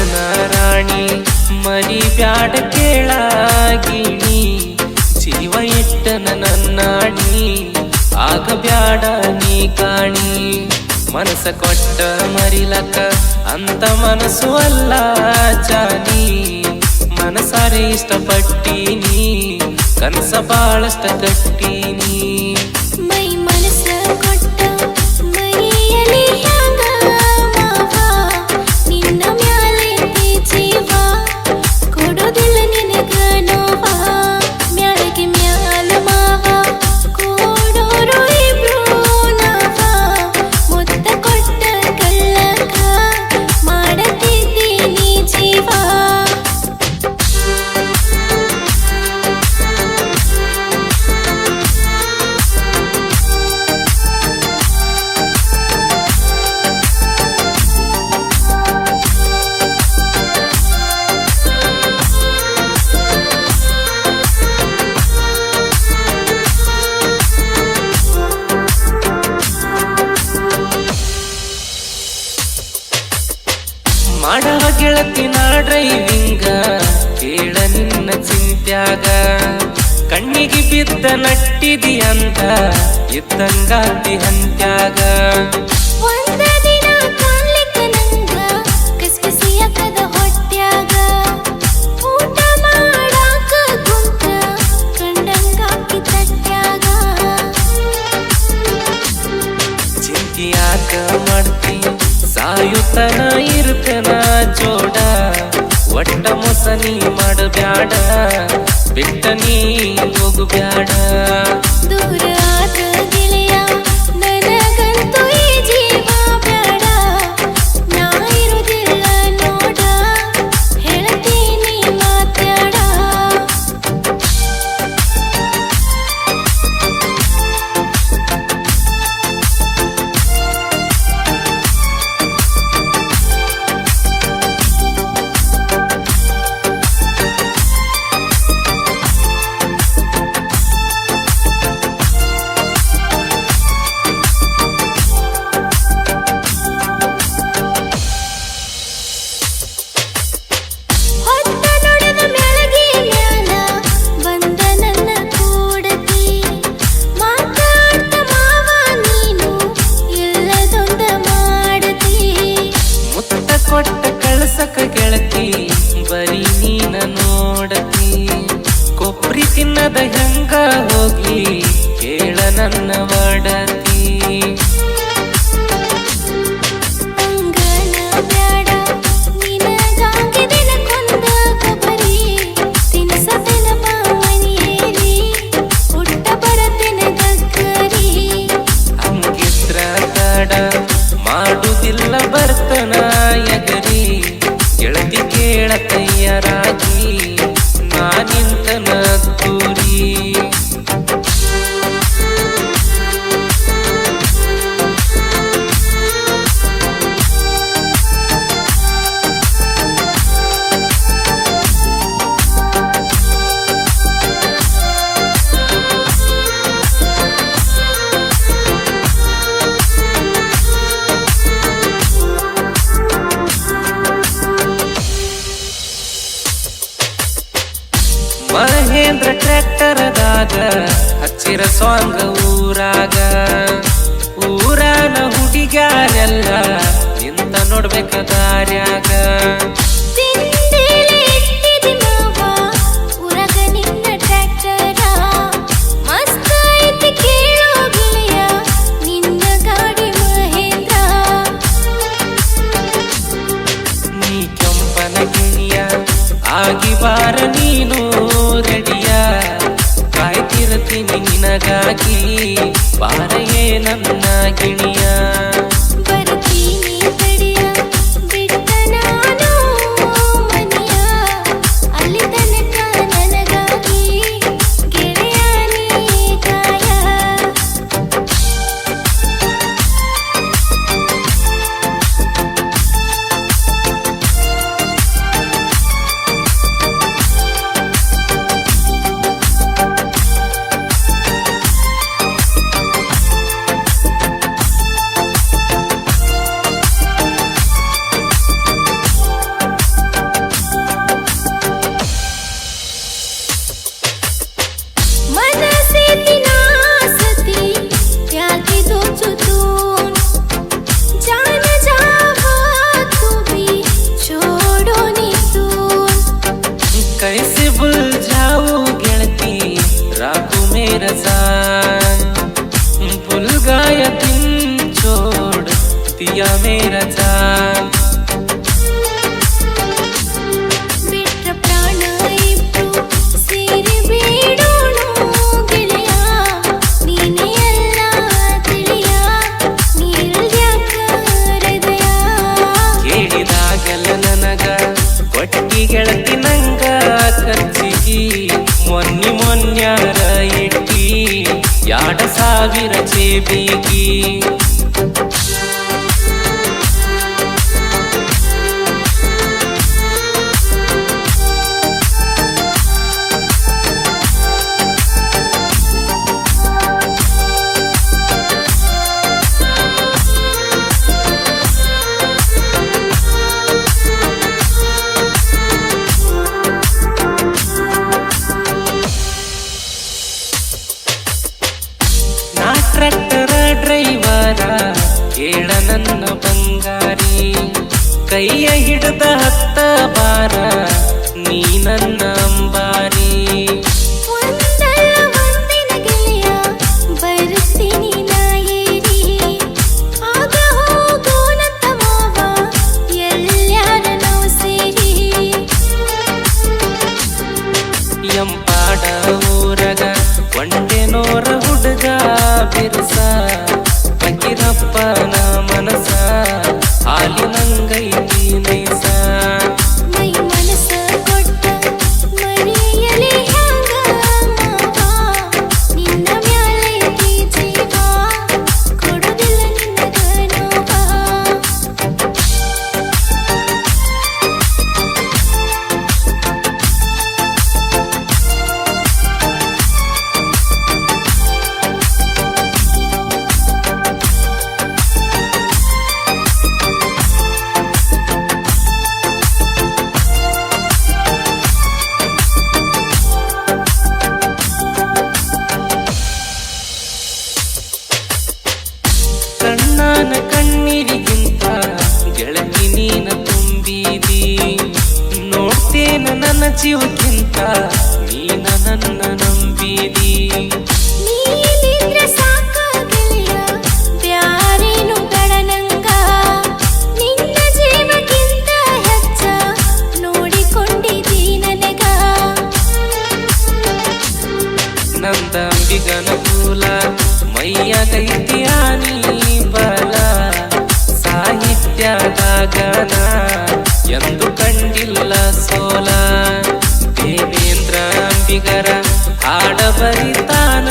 ನನ್ನ ರಾಣಿ ಮರಿ ಬ್ಯಾಡ ಕೇಳಾಗಿಣಿ ಜೀವ ಇಟ್ಟನ ನನ್ನಾಣಿ ಆಗ ಬ್ಯಾಡ ನೀ ಕಾಣಿ ಮನಸ ಕೊಟ್ಟ ಮರಿಲಕ ಅಂತ ಮನಸ್ಸು ಅಲ್ಲ ಜಾನಿ ಮನಸಾರೆ ಇಷ್ಟಪಟ್ಟೀನಿ ಕನಸ ಬಾಳಷ್ಟ ಕಟ್ಟೀನಿ ಮೈ ಮನಸ ಕೊಟ್ಟ ಮರಿಯಲಿ ಹ್ಯಾಂಗ ಮಾವ ನಿನ್ನ ಮ್ಯಾಲೆ ಜೀವ ಕೊಡೋದಿಲ್ಲ ನಿನಗ ನೋವ ಮ್ಯಾಳಗೆ ಮ್ಯಾಲ ಮಾವ ಕೊಡೋರು ಇಬ್ರು ನಾವ ಮುತ್ತ ಕೊಟ್ಟ ಕಳ್ಳಕ ಮಾಡತಿದ್ದೀನಿ ಜೀವ ಮಾಡವ ಗೆಳತಿನ ಡ್ರೈವಿಂಗ ಕೇಳ ನಿನ್ನ ಚಿಂತ್ಯಾಗ ಕಣ್ಣಿಗೆ ಬಿದ್ದ ನಟ್ಟಿದಿ ಅಂತ ಇದ್ದಂಗಾತಿ ಹಂತ್ಯಾಗ ಒಂದ ದಿನ ಕಾಣ್ಲಿಕ್ಕ ನಂಗ ಕಸ್ಕಸಿಯಾಕದ ಹೊಟ್ಯಾಗ ಊಟ ಮಾಡಾಕ ಕುಂತ ಕಂಡಂಗಾಕಿ ತಟ್ಯಾಗ ಚಿಂತಿಯಾಕ ಮಾಡ್ತಿ ಸಾಯುತ್ತನ ಇರ್ತನ ಜೋಡ ಒಟ್ಟ ಮೊಸನಿ ಮಾಡಬ್ಯಾಡ ಬಿಟ್ಟ ನೀ ಹೋಗಬ್ಯಾಡ ದೂರ ಆದ ಗೆಳೆಯ ನನಗಂತೂ ಈ ಜೀವ ಬ್ಯಾಡ ನಾ ಇರುದಿಲ್ಲ ನೋಡ ಹೇಳ್ತೀನಿ ಮಾತ್ಯಾಡ ಹೊತ್ತ ನೋಡದ ಮ್ಯಾಳಗಿ ಮ್ಯಾಲ ಬಂದ ನನ್ನ ಕೂಡತಿ ಮಾತಾಡ್ತ ಮಾವ ನೀನು ಎಲ್ಲದೊಂದ ಮಾಡತಿ ಮುತ್ತ ಕೊಟ್ಟ ಕಳಸಕ ಗೆಳತಿ ಬರೀ ನೀನ ನೋಡತಿ ಕೊಬ್ರಿ ತಿನ್ನದ ಹೆಂಗ ಹೋಗಿ ಕೇಳ ನನ್ನ ಒಡತಿ ಅಂಗನ ಬ್ಯಾಡ ನಿನಗಾಗಿ ದಿನಕ್ಕೊಂದ ಕೊಬ್ಬರಿ ತಿನ್ಸತನ ಮನೆಯಲ್ಲಿ ಹುಟ್ಟ ಬರತನ ಗಕ್ಕರಿ ಹಂಗಿದ್ರ ತಡ ಮಾಡುದಿಲ್ಲ ಬರ್ತನ ಎಗರಿ ಗೆಳತಿ ಕೇಳ ತಯ್ಯರಾಗಿ ನಾನಿಂತನ ಕೂರಿ ಮಹೇಂದ್ರ ಟ್ರ್ಯಾಕ್ಟರ್ದಾಗ ಹಚ್ಚಿರ ಸಾಂಗ ಊರಾಗ ಊರಾನ ಹುಡುಗ್ಯಾರೆಲ್ಲ ನಿಂತ ನೋಡ್ಬೇಕ ದಾರ್ಯಾಗ ತಿಂಡಿಲೆ ಇಟ್ಟಿದಿ ಮಾವ ಊರಾಗ ನಿನ್ನ ಟ್ರ್ಯಾಕ್ಟರ ಮಸ್ತ್ ಐತಿ ಕೇಳೋ ಗೆಳೆಯ ನಿನ್ನ ಗಾಡಿ ಮಹೇಂದ್ರ ನೀ ಕೆಂಪನ ಗಿಣಿಯ ಆಗಿ ಬಾರ ನೀನು ರೆಡಿಯ ಕಾಯ್ತಿರ್ತೀನಿ ನಿನಗಾಗಿ ಬಾರಯೇ ನನ್ನ ಗಿಣಿಯ ಬರ್ತೀನಿ ತಡಿಯ ಬಿಟ್ಟ ನಾನು ಮನೆಯ ಅಲ್ಲಿ ತನಕ ನನಗಾಗಿ ಗೆಳೆಯ ನೀ ಕಾಯ ಯಾ ಮೇರಾ ಜಾನ್. ಬಿಟ್ಟ ಪ್ರಾಣ ಇಬ್ರು ಸೇರಿ ಬೇಡೋಣು ಗೆಳೆಯ, ನೀನೇ ಎಲ್ಲ ತಿಳಿಯ, ನೀರಲ್ಯಾಕ ಹೃದಯ. ಕೇಳಿದಾಗೆಲ್ಲ ನನಗ ಕೊಟ್ಟಿ ಗೆಳತಿ ನಂಗ ಖರ್ಚಿಗಿ, ಮೊನ್ಯಾರ ಇಟ್ಟಿ 2,000 ಜೇಬಿಗಿ. ನಾ ಟ್ರ್ಯಾಕ್ಟರ್ ಡ್ರೈವರ ಕೇಳ ನನ್ನ ಬಂಗಾರಿ, ಕೈಯ ಹಿಡ್ದ 10 ಬಾರ ನೀ ನನ್ನ ಅಂಬಾರಿ. ಒಂದಲ್ಲ ಒಂದಿನ ಗೆಳೆಯ ಬರ್ತೀನಿ ನಾ ಏರಿ, ಆಗ ಹೋಗೋಣಂತ ಮಾವ ಎಲ್ಲ್ಯಾರ ನಾವು ಸೇರಿ. ಎಂಪಾಡ ಊರಗ ಕೊಂಡೆನೋರ ಹುಡುಗ ಬಿರುಸ, ಬಕಿರಪ್ಪನ ಮನಸ ಹಾಲಿನಂಗೈತಿ ನೈಸ. ಮೈ ಮನಸ ಕೊಟ್ಟ ಮರೆಯಲಿ ಹ್ಯಾಂಗ ಮಾವ, ನಿನ್ನ ಮ್ಯಾಲೈತಿ ಜೀವ, ಕೊಡುದಿಲ್ಲ ನಿನಗ ನೋವ. ಕಣ್ಣಾನ ಕಣ್ಣೀರಿಗಿಂತ ಗೆಳತಿ ನೀನ ತುಂಬಿದಿ, ನೋಡ್ತೇನ ನನ್ನ ಜೀವಕ್ಕಿಂತ ನೀನ ನನ್ನ ನಂಬಿದಿ. ನೀನಿದ್ರ ಸಾಕ ಗೆಳೆಯ ಬ್ಯಾರೇನು ಬೇಡ ನಂಗ, ನಿನ್ನ ಜೀವಕ್ಕಿಂತ ಹೆಚ್ಚ ನೋಡಿಕೊಂಡಿದ್ದೀ ನನಗ. ನಂದ ಅಂಬಿಗನ ಕೂಲ ಮೈಯ ಕೈತಿಯಾನಿ ಬಲ, ಸಾಹಿತ್ಯದಾಗನ ಎಂದು ಕಂಡಿಲ್ಲ ಸೋಲ. ದೇವೇಂದ್ರ ಅಂಬಿಗರ ಹಾಡ ಬರಿತಾನ